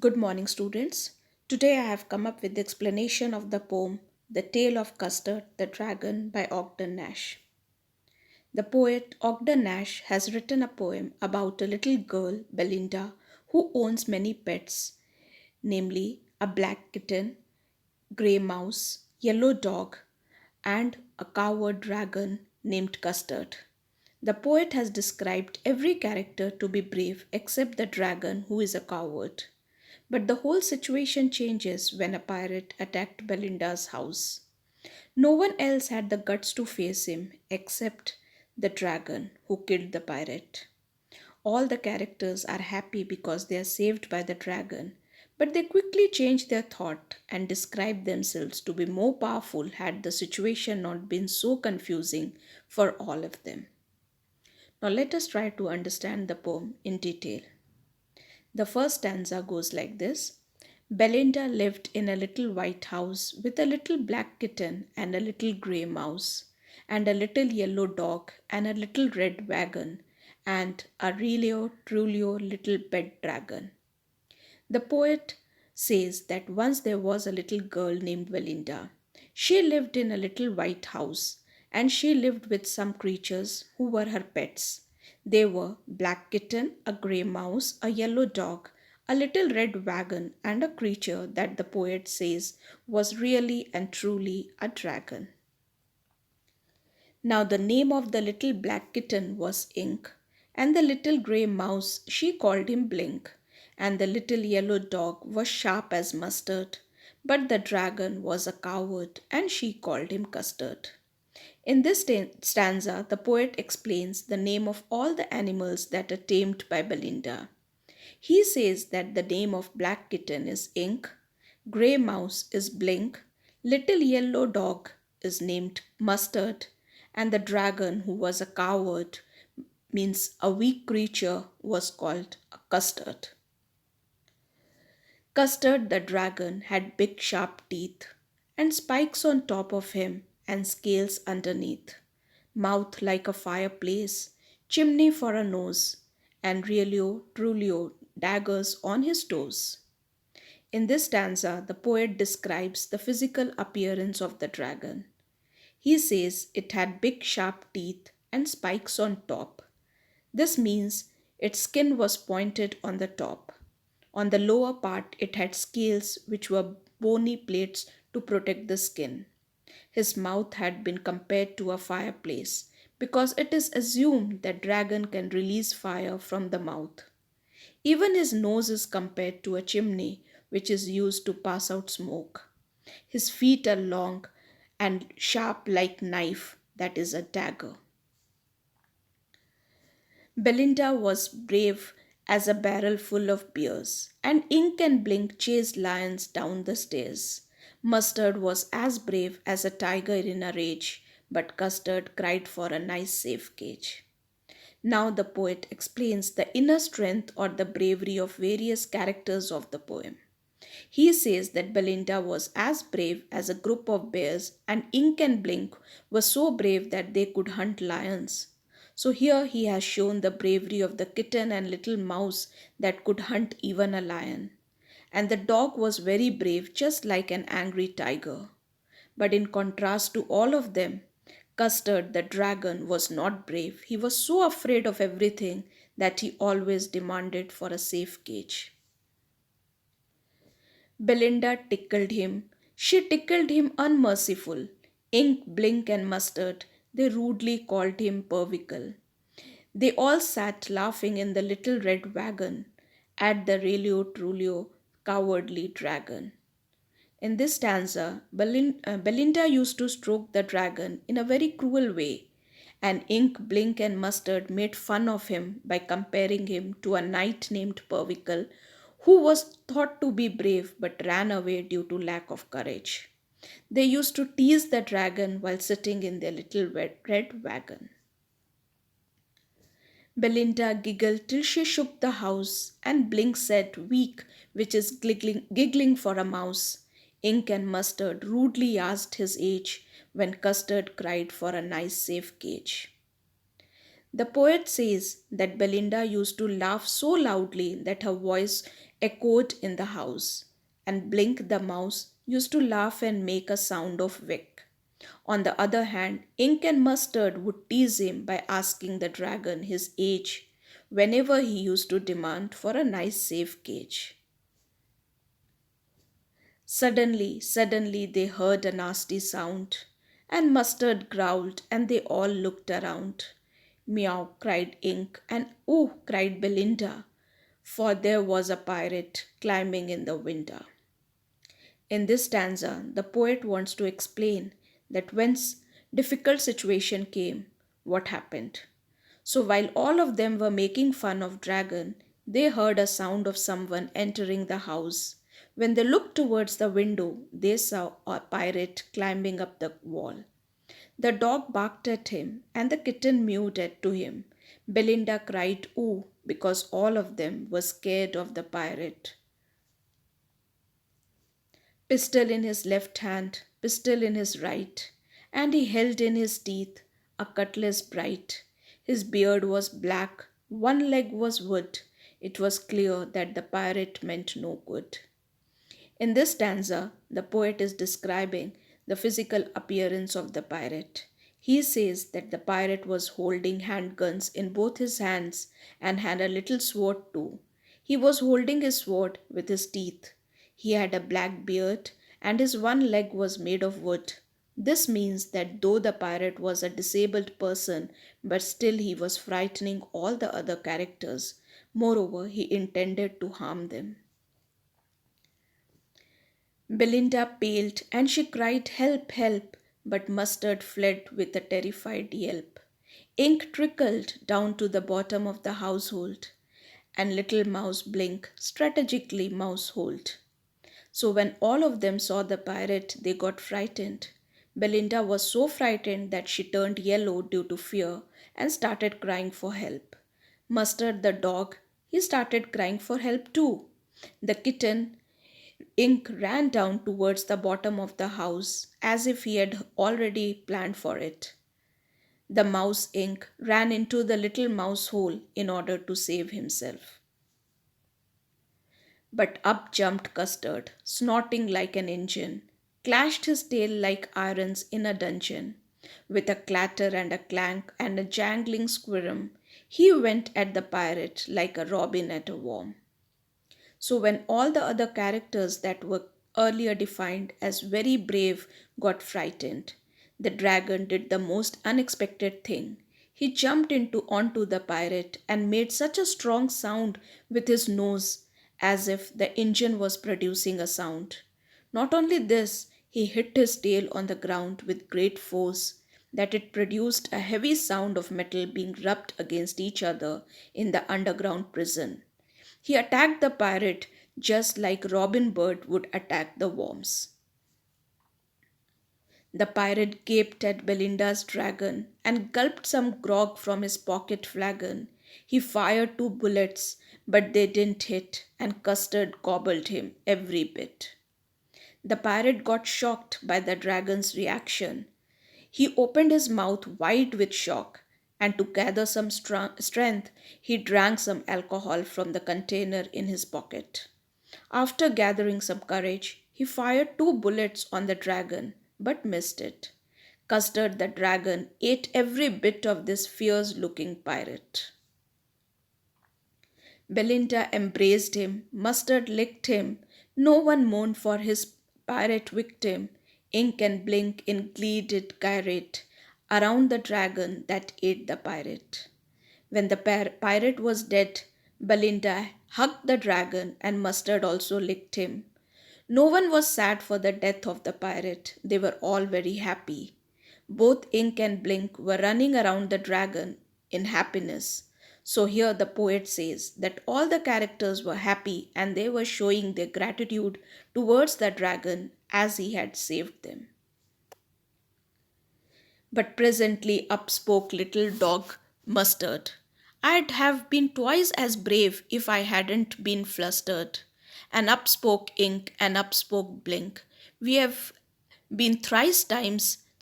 Good morning, students. Today I have come up with the explanation of the poem The Tale of Custard the Dragon by Ogden Nash. The poet Ogden Nash has written a poem about a little girl, Belinda, who owns many pets, namely a black kitten, grey mouse, yellow dog, and a coward dragon named Custard. The poet has described every character to be brave except the dragon, who is a coward. But the whole situation changes when a pirate attacked Belinda's house. No one else had the guts to face him except the dragon who killed the pirate. All the characters are happy because they are saved by the dragon, but they quickly change their thought and describe themselves to be more powerful had the situation not been so confusing for all of them. Now let us try to understand the poem in detail. The first stanza goes like this. Belinda lived in a little white house with a little black kitten and a little grey mouse, and a little yellow dog and a little red wagon, and a really truly little pet dragon. The poet says that once there was a little girl named Belinda. She lived in a little white house, and she lived with some creatures who were her pets. They were black kitten, a grey mouse, a yellow dog, a little red wagon, and a creature that the poet says was really and truly a dragon. Now the name of the little black kitten was Ink, and the little grey mouse she called him Blink, and the little yellow dog was sharp as mustard, but the dragon was a coward, and she called him Custard. In this stanza, the poet explains the name of all the animals that are tamed by Belinda. He says that the name of black kitten is Ink, grey mouse is Blink, little yellow dog is named Mustard, and the dragon, who was a coward, means a weak creature, was called a Custard. Custard the dragon had big sharp teeth, and spikes on top of him, and scales underneath, mouth like a fireplace, chimney for a nose, and realio trulio daggers on his toes. In this stanza, the poet describes the physical appearance of the dragon. He says it had big sharp teeth and spikes on top. This means its skin was pointed on the top. On the lower part, it had scales which were bony plates to protect the skin. His mouth had been compared to a fireplace because it is assumed that dragon can release fire from the mouth. Even his nose is compared to a chimney which is used to pass out smoke. His feet are long and sharp like knife that is a dagger. Belinda was brave as a barrel full of beers, and Ink and Blink chased lions down the stairs. Mustard was as brave as a tiger in a rage, but Custard cried for a nice safe cage. Now the poet explains the inner strength or the bravery of various characters of the poem. He says that Belinda was as brave as a group of bears, and Ink and Blink were so brave that they could hunt lions. So here he has shown the bravery of the kitten and little mouse that could hunt even a lion. And the dog was very brave, just like an angry tiger. But in contrast to all of them, Custard the dragon was not brave. He was so afraid of everything that he always demanded for a safe cage. Belinda tickled him. She tickled him unmerciful. Ink, Blink, and Mustard, they rudely called him Pervical. They all sat laughing in the little red wagon at the Relio Trulio cowardly dragon. In this stanza, Belinda used to stroke the dragon in a very cruel way, and Ink, Blink, and Mustard made fun of him by comparing him to a knight named Pervical, who was thought to be brave but ran away due to lack of courage. They used to tease the dragon while sitting in their little red wagon. Belinda giggled till she shook the house, and Blink said, "Weak," which is giggling for a mouse. Ink and Mustard rudely asked his age when Custard cried for a nice safe cage. The poet says that Belinda used to laugh so loudly that her voice echoed in the house, and Blink the mouse used to laugh and make a sound of wick. On the other hand, Ink and Mustard would tease him by asking the dragon his age whenever he used to demand for a nice safe cage. Suddenly they heard a nasty sound, and Mustard growled, and they all looked around. Meow, cried Ink, and ooh, cried Belinda, for there was a pirate climbing in the window. In this stanza, the poet wants to explain that when difficult situation came, what happened. So while all of them were making fun of dragon, they heard a sound of someone entering the house. When they looked towards the window, they saw a pirate climbing up the wall. The dog barked at him, and the kitten mewed to him. Belinda cried ooh because all of them were scared of the pirate. Pistol in his left hand, pistol in his right, and he held in his teeth a cutlass bright. His beard was black, one leg was wood. It was clear that the pirate meant no good. In this stanza, the poet is describing the physical appearance of the pirate. He says that the pirate was holding handguns in both his hands and had a little sword too. He was holding his sword with his teeth. He had a black beard and his one leg was made of wood. This means that though the pirate was a disabled person, but still he was frightening all the other characters. Moreover, he intended to harm them. Belinda paled and she cried, help, help, but Mustard fled with a terrified yelp. Ink trickled down to the bottom of the household, and little Mouse Blink strategically mouseholed. So when all of them saw the pirate, they got frightened. Belinda was so frightened that she turned yellow due to fear and started crying for help. Mustard the dog, he started crying for help too. The kitten, Ink, ran down towards the bottom of the house as if he had already planned for it. The mouse Ink ran into the little mouse hole in order to save himself. But up jumped Custard, snorting like an engine, clashed his tail like irons in a dungeon. With a clatter and a clank and a jangling squirm, he went at the pirate like a robin at a worm. So when all the other characters that were earlier defined as very brave got frightened, the dragon did the most unexpected thing. He jumped onto the pirate and made such a strong sound with his nose as if the engine was producing a sound. Not only this, he hit his tail on the ground with great force that it produced a heavy sound of metal being rubbed against each other in the underground prison. He attacked the pirate just like Robin Bird would attack the worms. The pirate gaped at Belinda's dragon and gulped some grog from his pocket flagon. He fired 2 bullets, but they didn't hit, and Custard gobbled him every bit. The pirate got shocked by the dragon's reaction. He opened his mouth wide with shock, and to gather some strength, he drank some alcohol from the container in his pocket. After gathering some courage, he fired 2 bullets on the dragon, but missed it. Custard the dragon ate every bit of this fierce looking pirate. Belinda embraced him, Mustard licked him, no one mourned for his pirate victim. Ink and Blink in glee did gyrate around the dragon that ate the pirate. When the pirate was dead, Belinda hugged the dragon and Mustard also licked him. No one was sad for the death of the pirate. They were all very happy. Both Ink and Blink were running around the dragon in happiness. So here the poet says that all the characters were happy and they were showing their gratitude towards the dragon as he had saved them. But presently up spoke little dog Mustard. I'd have been twice as brave if I hadn't been flustered. And up spoke Ink and up spoke Blink. We have been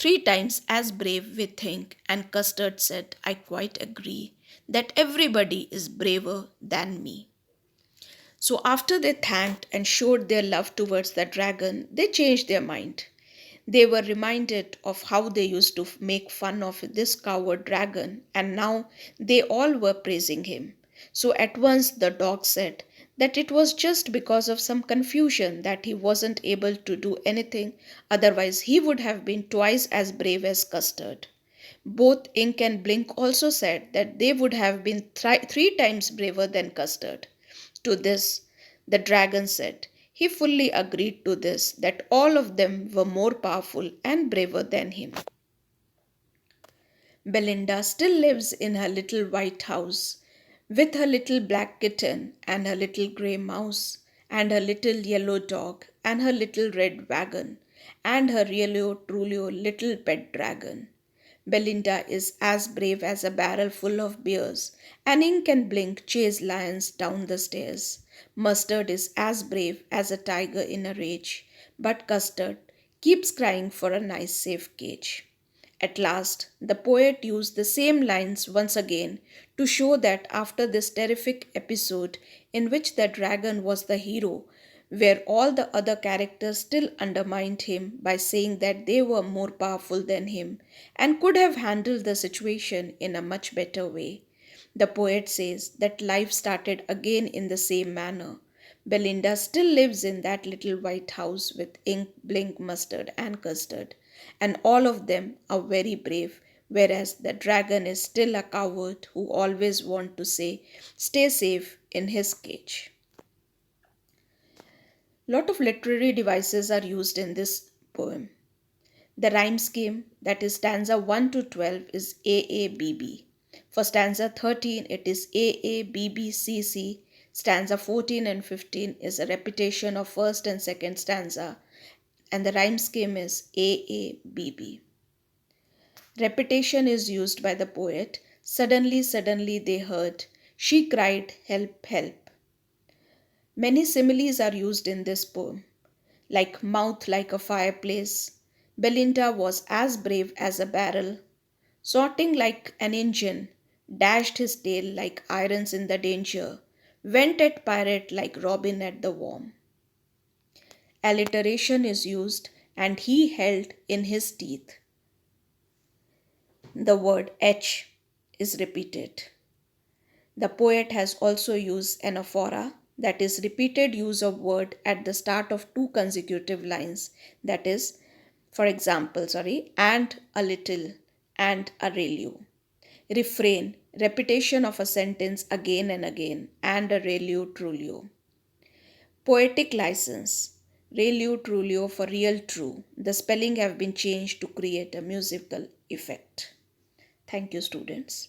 3 times as brave, we think, and Custard said, I quite agree that everybody is braver than me. So, after they thanked and showed their love towards the dragon, they changed their mind. They were reminded of how they used to make fun of this coward dragon, and now they all were praising him. So at once the dog said that it was just because of some confusion that he wasn't able to do anything, otherwise, he would have been twice as brave as Custard. Both Ink and Blink also said that they would have been 3 times braver than Custard. To this, the dragon said he fully agreed to this, that all of them were more powerful and braver than him. Belinda still lives in her little white house with her little black kitten and her little grey mouse and her little yellow dog and her little red wagon and her really truly little pet dragon. Belinda is as brave as a barrel full of beers, and Ink and Blink chase lions down the stairs. Mustard is as brave as a tiger in a rage, but Custard keeps crying for a nice safe cage. At last, the poet used the same lines once again to show that after this terrific episode in which the dragon was the hero, where all the other characters still undermined him by saying that they were more powerful than him and could have handled the situation in a much better way. The poet says that life started again in the same manner. Belinda still lives in that little white house with Ink, Blink, Mustard, and Custard, and all of them are very brave, whereas the dragon is still a coward who always wants to say, stay safe in his cage. Lot of literary devices are used in this poem. The rhyme scheme, that is stanza 1 to 12, is AABB. For stanza 13, it is AABBCC. Stanza 14 and 15 is a repetition of first and second stanza, and the rhyme scheme is AABB. Repetition is used by the poet. Suddenly, suddenly they heard. She cried, help, help. Many similes are used in this poem, like mouth like a fireplace. Belinda was as brave as a barrel, sorting like an engine, dashed his tail like irons in the danger, went at pirate like Robin at the worm. Alliteration is used, and he held in his teeth. The word H is repeated. The poet has also used anaphora, that is repeated use of word at the start of two consecutive lines, that is, for example, and a little and a relu. Refrain, repetition of a sentence again and again, and a relu trulio. Poetic license, relu trulio for real true. The spelling have been changed to create a musical effect. Thank you, students.